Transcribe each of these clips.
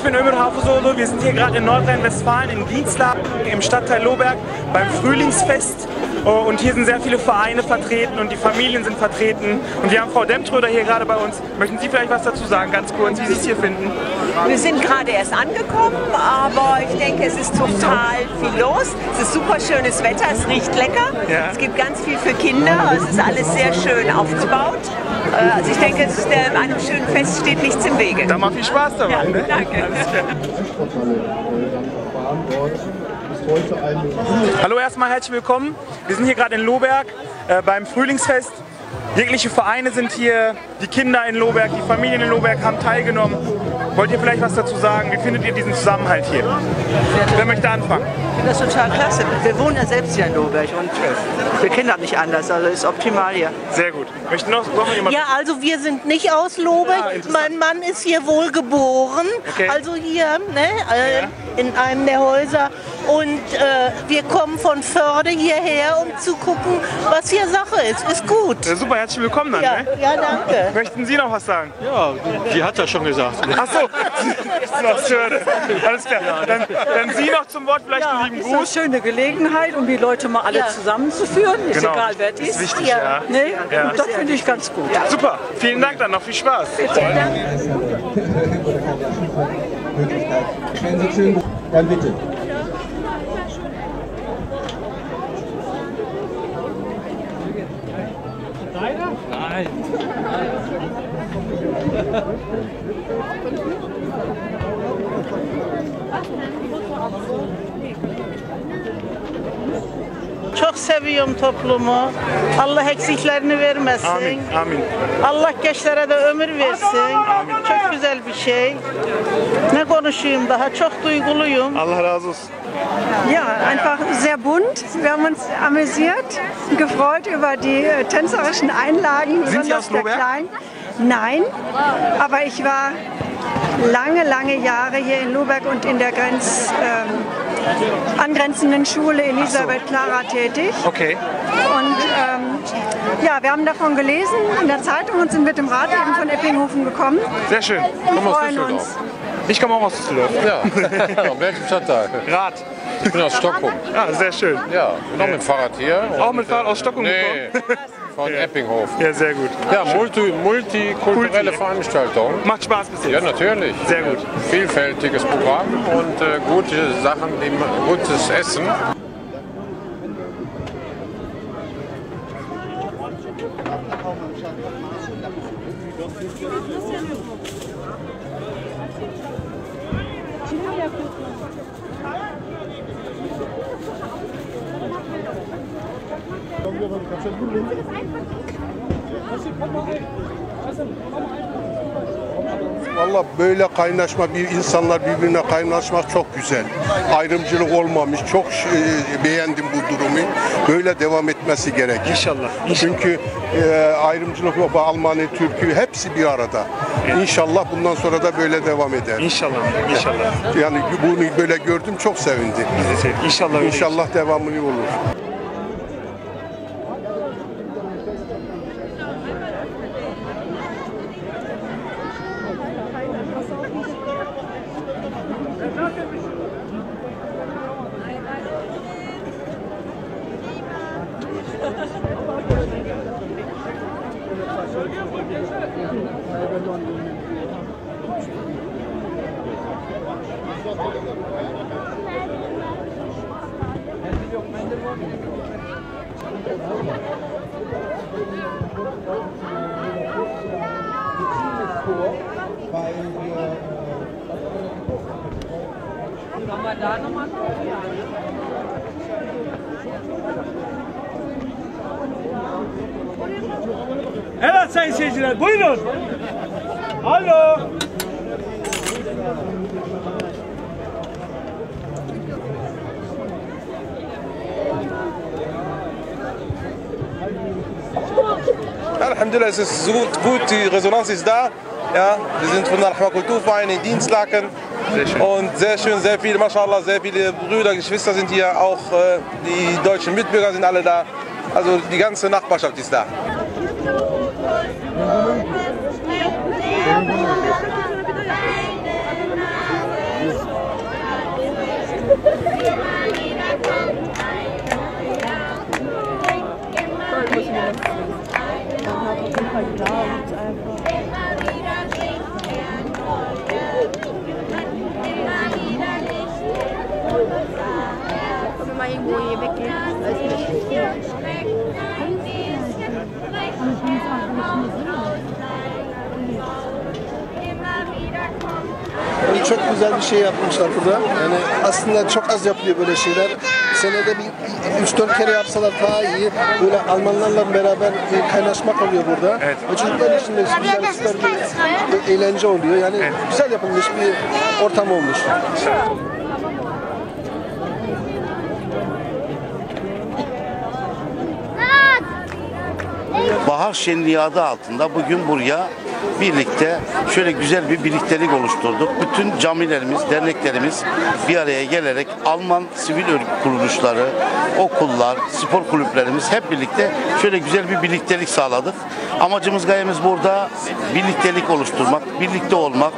Ich bin Ömer Hafezoğlu. Wir sind hier gerade in Nordrhein-Westfalen in Dienstlaken im Stadtteil Lohberg beim Frühlingsfest. Und hier sind sehr viele Vereine vertreten und die Familien sind vertreten. Und wir haben Frau Demtröder hier gerade bei uns. Möchten Sie vielleicht was dazu sagen, ganz kurz, wie Sie es hier finden? Wir sind gerade erst angekommen, aber ich denke, es ist total viel los. Es ist super schönes Wetter, es riecht lecker. Ja. Es gibt ganz viel für Kinder, es ist alles sehr schön aufgebaut. Also ich denke, einem schönen Fest steht nichts im Wege. Dann mal viel Spaß dabei. Ja, ne? Danke. Hallo, erstmal herzlich willkommen. Wir sind hier gerade in Lohberg beim Frühlingsfest. Jegliche Vereine sind hier, die Kinder in Lohberg, die Familien in Lohberg haben teilgenommen. Wollt ihr vielleicht was dazu sagen? Wie findet ihr diesen Zusammenhalt hier? Wer möchte anfangen? Ich finde das total klasse. Wir wohnen ja selbst hier in Lohberg und wir kennen das nicht anders, also ist optimal hier. Sehr gut. Möchten noch jemand? Ja, also wir sind nicht aus Lohberg. Mein Mann ist hier wohl geboren, okay. Also hier in einem der Häuser. Und wir kommen von Förde hierher, um zu gucken, was hier Sache ist. Ist gut. Ja, super, herzlich willkommen dann. Ja, ne? ja, danke. Möchten Sie noch was sagen? Ja, die hat ja schon gesagt. Ach so, das ist schön. Alles klar. Dann Sie noch zum Wort, vielleicht einen lieben Ist Gruß. eine schöne Gelegenheit, um die Leute mal alle zusammenzuführen. Ist Genau. egal, wer es Ist ist. wichtig, ja. Ne? Ja. Und das finde ich ganz gut. Super, vielen Dank dann, noch viel Spaß. Wenn Sie schön, dann bitte. Nein. Çok seviyorum toplumu. Allah eksiklerini vermesin. Amin, amin. Allah gençlere de ömür versin. Çok güzel bir şey. Ne konuşayım daha? Çok duyguluyum. Allah razı olsun. Ja, einfach sehr bunt. Wir haben uns amüsiert, gefreut über die tänzerischen Einlagen, Sind Sie aus besonders der Lohberg? Kleinen. Nein, aber ich war lange Jahre hier in Lohberg und in der angrenzenden Schule Elisabeth Clara tätig. Okay. Und ja, wir haben davon gelesen in der Zeitung und sind mit dem Rad eben von Eppinghofen gekommen. Sehr schön. Wir freuen uns. Ich komme auch aus Düsseldorf. Ja, in welchem Stadtteil? Rad. Ich bin aus Stockholm. Ah, sehr schön. Ja, bin auch mit dem Fahrrad hier. Auch mit Fahrrad aus Stockholm Nee, gekommen? von Eppinghofen. Ja, sehr gut. Ja, multikulturelle Veranstaltung. Macht Spaß bis Ja, jetzt. natürlich. Sehr gut. Vielfältiges Programm und gute Sachen, gutes Essen. Valla böyle kaynaşma, insanlar birbirine kaynaşmak çok güzel. Ayrımcılık olmamış, çok beğendim bu durumu. Böyle devam etmesi gerek. İnşallah. Çünkü ayrımcılık yok, Almanya, Türkiye hepsi bir arada. İnşallah bundan sonra da böyle devam eder. İnşallah. İnşallah. Yani bunu böyle gördüm, çok sevindim. Biz de sevdik. İnşallah öyle. İnşallah devamlı olur. Evet sayın seyirciler, buyurun. Alo. Alhamdulillah, es ist so gut, die Resonanz ist da. Ja, wir sind von der Rahma Kulturverein in Dienstlaken. Und sehr schön, sehr viele, mashallah, sehr viele Brüder, Geschwister sind hier, auch die deutschen Mitbürger sind alle da. Also die ganze Nachbarschaft ist da. mal irgendwo hier weggehen. Yani çok güzel bir şey yapmışlar burada. Yani aslında çok az yapılıyor böyle şeyler. Senede bir 3-4 kere yapsalar daha iyi. Böyle Almanlarla beraber kaynaşmak oluyor burada. Evet. Ve çocuklar için de güzel süper bir eğlence oluyor. Yani güzel yapılmış bir ortam olmuş. Bahar Şenliği adı altında bugün buraya birlikte şöyle güzel bir birliktelik oluşturduk. Bütün camilerimiz, derneklerimiz bir araya gelerek Alman sivil örgüt kuruluşları, okullar, spor kulüplerimiz hep birlikte şöyle güzel bir birliktelik sağladık. Amacımız, gayemiz burada birliktelik oluşturmak, birlikte olmak,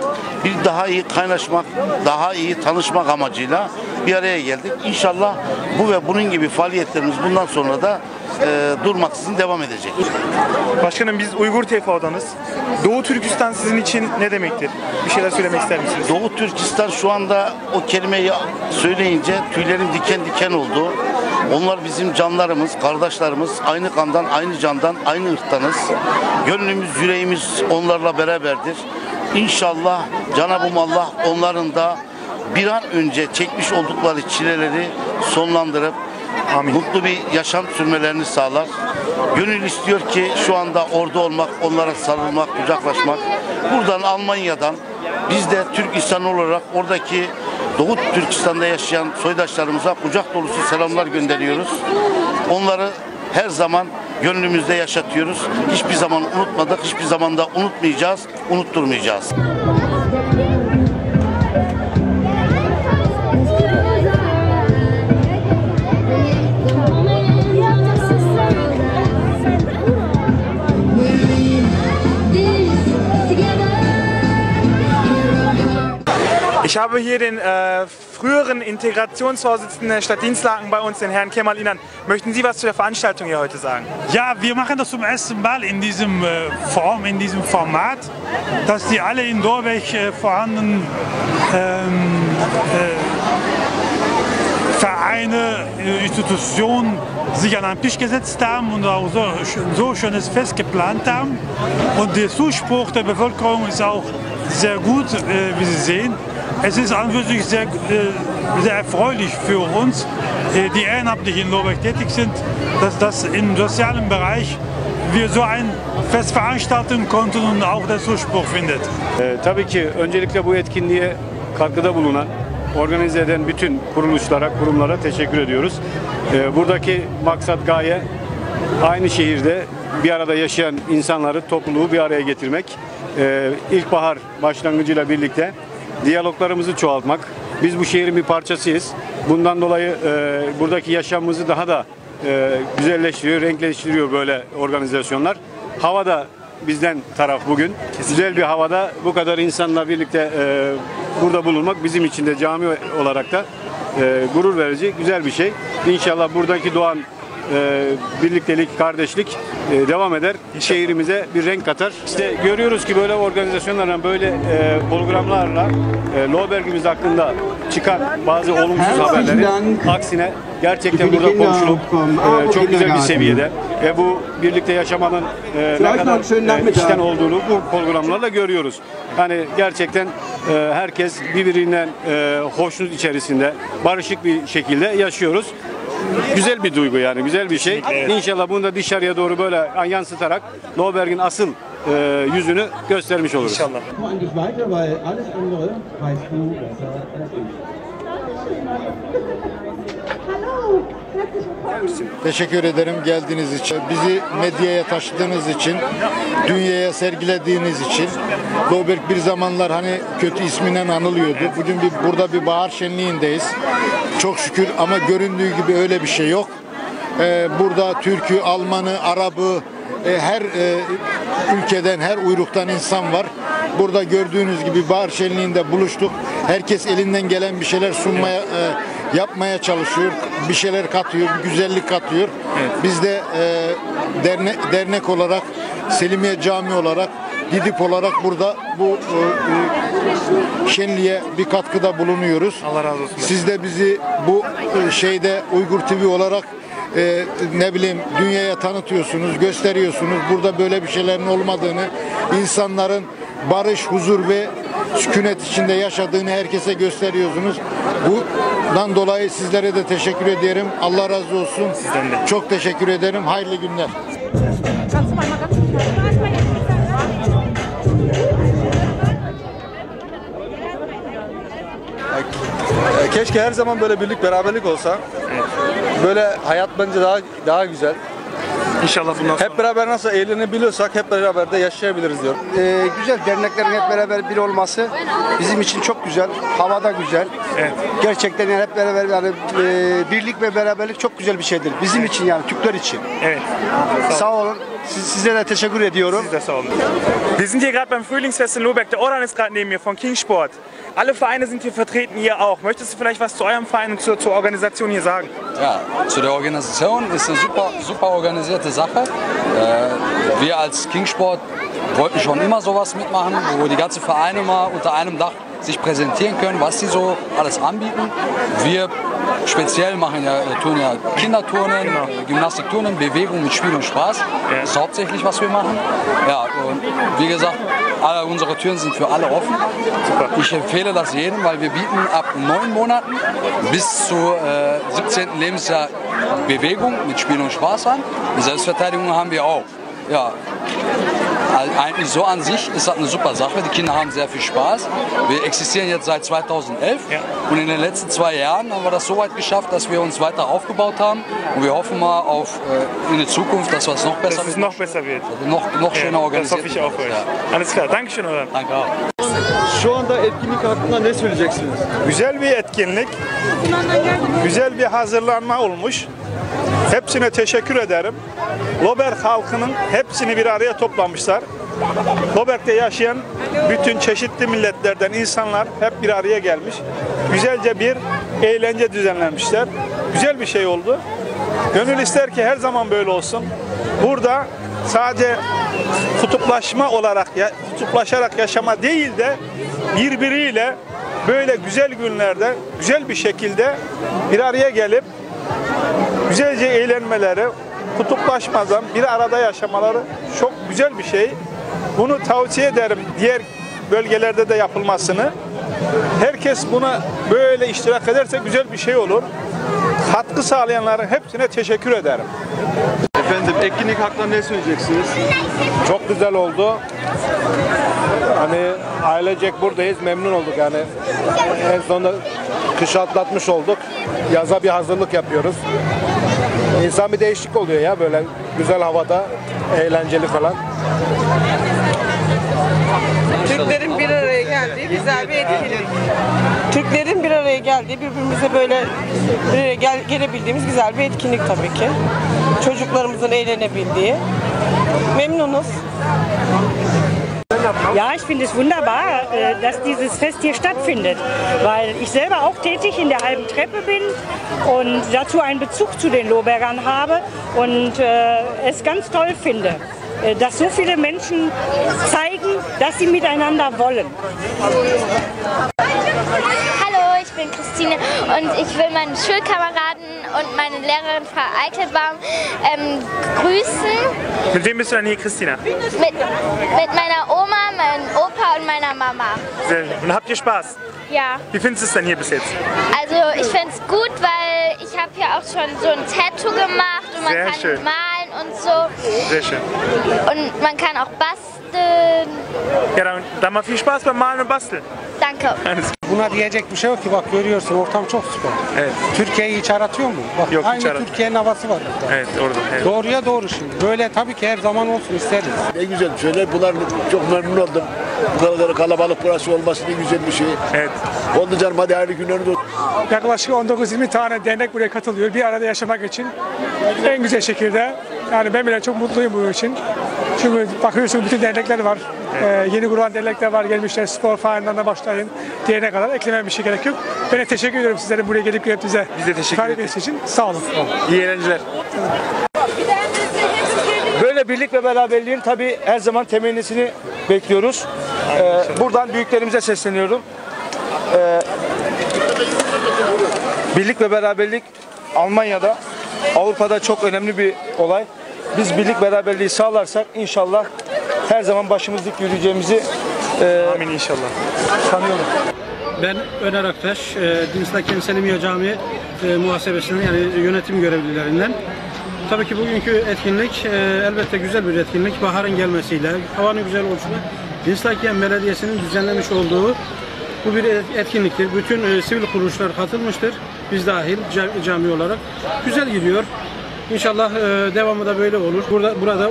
bir daha iyi kaynaşmak, daha iyi tanışmak amacıyla bir araya geldik. İnşallah bu ve bunun gibi faaliyetlerimiz bundan sonra da durmaksızın devam edecek. Başkanım, biz Uygur TFO'danız. Doğu Türkistan sizin için ne demektir? Bir şeyler söylemek ister misiniz? Doğu Türkistan şu anda o kelimeyi söyleyince tüylerim diken diken oldu. Onlar bizim canlarımız, kardeşlerimiz. Aynı kandan, aynı candan, aynı ırktanız. Gönlümüz, yüreğimiz onlarla beraberdir. İnşallah Cenab-ı Allah onların da bir an önce çekmiş oldukları çileleri sonlandırıp mutlu bir yaşam sürmelerini sağlar. Gönül istiyor ki şu anda orada olmak, onlara sarılmak, kucaklaşmak. Buradan Almanya'dan biz de Türk insanı olarak oradaki Doğu Türkistan'da yaşayan soydaşlarımıza kucak dolusu selamlar gönderiyoruz. Onları her zaman gönlümüzde yaşatıyoruz. Hiçbir zaman unutmadık, hiçbir zaman da unutmayacağız, unutturmayacağız. Ich habe hier den früheren Integrationsvorsitzenden der Stadt Dinslaken bei uns, den Herrn Kemal Inan. Möchten Sie was zu der Veranstaltung hier heute sagen? Ja, wir machen das zum ersten Mal in diesem Form, in diesem Format, dass die alle in Lorbeck vorhandenen Vereine, Institutionen sich an einen Tisch gesetzt haben und auch so schönes Fest geplant haben. Und der Zuspruch der Bevölkerung ist auch sehr gut, wie Sie sehen. Es ist an und für sich sehr erfreulich für uns, die ehrenamtlich in Lorbeck tätig sind, dass im sozialen Bereich wir so ein Fest veranstalten konnten und auch der Zuspruch findet. Tabii ki öncelikle bu etkinliğe katkıda bulunan, organize eden bütün kuruluşlara, kurumlara teşekkür ediyoruz. Buradaki maksat, gaye aynı şehirde bir arada yaşayan insanları, topluluğu bir araya getirmek. İlkbahar başlangıcıyla birlikte diyaloglarımızı çoğaltmak. Biz bu şehrin bir parçasıyız. Bundan dolayı buradaki yaşamımızı daha da güzelleştiriyor, renkleştiriyor böyle organizasyonlar. Hava da bizden taraf bugün. Güzel bir havada bu kadar insanla birlikte burada bulunmak bizim için de cami olarak da gurur verici, güzel bir şey. İnşallah buradaki doğan birliktelik, kardeşlik devam eder. Şehrimize bir renk katar. İşte görüyoruz ki böyle organizasyonlarla, böyle programlarla Lorbeck'imiz hakkında çıkan bazı olumsuz haberlerin aksine gerçekten burada komşuluk çok güzel bir seviyede ve bu birlikte yaşamanın ne kadar içten olduğunu bu programlarla görüyoruz. Yani gerçekten herkes birbirinden hoşnut içerisinde, barışık bir şekilde yaşıyoruz. Güzel bir duygu, yani güzel bir şey. Evet. İnşallah bunu da dışarıya doğru böyle yansıtarak Lorbeck'in asıl yüzünü göstermiş oluruz. İnşallah. Teşekkür ederim geldiğiniz için, bizi medyaya taşıdığınız için, dünyaya sergilediğiniz için. Lorbeck bir zamanlar hani kötü isminden anılıyordu. Bugün burada bir bahar şenliğindeyiz. Çok şükür, ama göründüğü gibi öyle bir şey yok. Burada Türk'ü, Alman'ı, Arap'ı, her ülkeden, her uyruktan insan var. burada gördüğünüz gibi bahar şenliğinde buluştuk. Herkes elinden gelen bir şeyler sunmaya, yapmaya çalışıyor. Bir şeyler katıyor, bir güzellik katıyor. Biz de dernek olarak, Selimiye Camii olarak, Didip olarak burada bu şenliğe bir katkıda bulunuyoruz. Allah razı olsun. Siz de bizi bu şeyde Uygur TV olarak ne bileyim dünyaya tanıtıyorsunuz, gösteriyorsunuz. Burada böyle bir şeylerin olmadığını, insanların barış, huzur ve sükunet içinde yaşadığını herkese gösteriyorsunuz. Bundan dolayı sizlere de teşekkür ederim. Allah razı olsun. Sizden de. Çok teşekkür ederim. Hayırlı günler. Keşke her zaman böyle birlik beraberlik olsa. Böyle hayat bence daha güzel. İnşallah bundan sonra. Hep beraber nasıl eğlenebiliyorsak hep beraber de yaşayabiliriz diyorum. Güzel, derneklerin hep beraber bir olması bizim için çok güzel. Hava da güzel. Evet. Gerçekten yani hep beraber yani birlik ve beraberlik çok güzel bir şeydir. Bizim için yani Türkler için. Evet. Sağ olun. Size de teşekkür ediyorum. Siz de sağ olun. Wir sind hier gerade beim Frühlingsfest in Lohberg. Der Orhan ist gerade neben mir von Kingsport. Alle Vereine sind hier vertreten, ihr auch. Möchtest du vielleicht was zu eurem Verein und zur Organisation hier sagen? Ja, zu der Organisation ist eine super organisierte Sache. Wir als Kingsport wollten schon immer sowas mitmachen, wo die ganzen Vereine mal unter einem Dach sich präsentieren können, was sie so alles anbieten. Wir speziell tun ja Kinderturnen, Gymnastikturnen, Bewegung mit Spiel und Spaß. Das ist hauptsächlich, was wir machen. Ja, und wie gesagt, alle unsere Türen sind für alle offen. Ich empfehle das jedem, weil wir bieten ab 9 Monaten bis zu 17. Lebensjahr Bewegung mit Spiel und Spaß an. Die Selbstverteidigung haben wir auch. Ja, eigentlich so an sich ist das eine super Sache. Die Kinder haben sehr viel Spaß. Wir existieren jetzt seit 2011 und in den letzten 2 Jahren haben wir das so weit geschafft, dass wir uns weiter aufgebaut haben und wir hoffen mal auf in der Zukunft, dass es noch besser wird. Noch besser wird. Noch schöner organisiert. Das hoffe ich auch für euch. Alles klar. Dankeschön Orhan. Danke auch. Şu anda etkinlik hakkında ne söyleyeceksiniz? Güzel bir etkinlik, güzel bir hazırlanma olmuş. Hepsine teşekkür ederim. Lohberg halkının hepsini bir araya toplamışlar. Lohberg'de yaşayan bütün çeşitli milletlerden insanlar hep bir araya gelmiş. Güzelce bir eğlence düzenlenmişler. Güzel bir şey oldu. Gönül ister ki her zaman böyle olsun. Burada sadece kutuplaşarak yaşama değil de birbiriyle böyle güzel günlerde güzel bir şekilde bir araya gelip güzelce eğlenmeleri, kutuplaşmadan bir arada yaşamaları çok güzel bir şey. Bunu tavsiye ederim diğer bölgelerde de yapılmasını. Herkes buna böyle iştirak ederse güzel bir şey olur. Katkı sağlayanların hepsine teşekkür ederim. Efendim etkinlik hakkında ne söyleyeceksiniz? Çok güzel oldu. Hani ailecek buradayız, memnun olduk yani. En sonunda kışı atlatmış olduk. Yaza bir hazırlık yapıyoruz. İnsan bir değişiklik oluyor ya böyle güzel havada, eğlenceli falan. Türklerin bir araya geldiği güzel bir etkinlik. Türklerin bir araya geldiği, birbirimize böyle bir araya gelebildiğimiz güzel bir etkinlik tabii ki. Çocuklarımızın eğlenebildiği. Memnunuz. Ja, ich finde es wunderbar, dass dieses Fest hier stattfindet, weil ich selber auch tätig in der halben Treppe bin und dazu einen Bezug zu den Lohbergern habe und es ganz toll finde, dass so viele Menschen zeigen, dass sie miteinander wollen. Hallo, ich bin Christine und ich will meine Schulkameraden und meine Lehrerin Frau Eichelbaum grüßen. Mit wem bist du denn hier, Christina? Mit meiner Oma, meinem Opa und meiner Mama. Und habt ihr Spaß? Ja. Wie findest du es denn hier bis jetzt? Also ich finde es gut, weil ich habe hier auch schon so ein Tattoo gemacht und man Sehr kann schön. malen und so. Sehr schön. Und man kann auch basteln. Ja, dann mal viel Spaß beim Malen und Basteln. Danke. Buna diyecek bir şey yok ki, bak görüyorsun ortam çok süper. Evet. Türkiye'yi hiç aratıyor mu? Bak, Yok, hiç aynı aratmıyor. Türkiye'nin havası var burada. Evet, orada. Evet. Doğruya doğru şimdi. Böyle tabii ki her zaman olsun isteriz. Ne güzel şeyler. Bunlar çok memnun oldum. Bu kadar kalabalık burası olması ne güzel bir şey. Evet. Oldu canım, hadi hayırlı günler olsun. Yaklaşık 19-20 tane dernek buraya katılıyor bir arada yaşamak için. En güzel şekilde. Yani ben bile çok mutluyum bunun için. Çünkü bakıyorsun bütün dernekler var. Yeni kurulan dernekler var, gelmişler, spor faaliyetlerinden başlayın diyene kadar eklemem bir şey gerek yok. Ben de teşekkür ediyorum sizlerin buraya gelip bize Biz de teşekkür ederiz için. Sağ olun. İyi eğlenceler. Böyle birlik ve beraberliğin tabii her zaman temennisini bekliyoruz. Buradan büyüklerimize sesleniyorum. Birlik ve beraberlik Almanya'da, Avrupa'da çok önemli bir olay. Biz birlik beraberliği sağlarsak inşallah her zaman başımız dik yürüyeceğimizi amin inşallah sanıyorum. Ben Öner Aktaş, Dinslaken Selimiye Camii muhasebesinin yani yönetim görevlilerinden. Tabii ki bugünkü etkinlik elbette güzel bir etkinlik. Baharın gelmesiyle, havanın güzel oluşuyla Dinslaken Belediyesi'nin düzenlemiş olduğu bu bir etkinliktir. Bütün sivil kuruluşlar katılmıştır. Biz dahil cami olarak. Güzel gidiyor. İnşallah devamı da böyle olur. Burada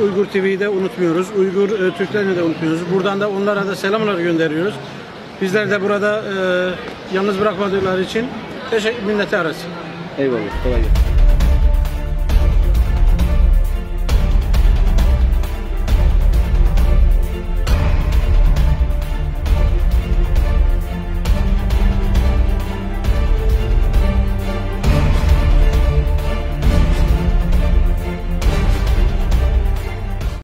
Uygur TV'yi de unutmuyoruz. Uygur Türklerini de unutmuyoruz. Buradan da onlara da selamlar gönderiyoruz. Bizler de burada yalnız bırakmadıkları için minnettarız. Eyvallah. Kolay gelsin.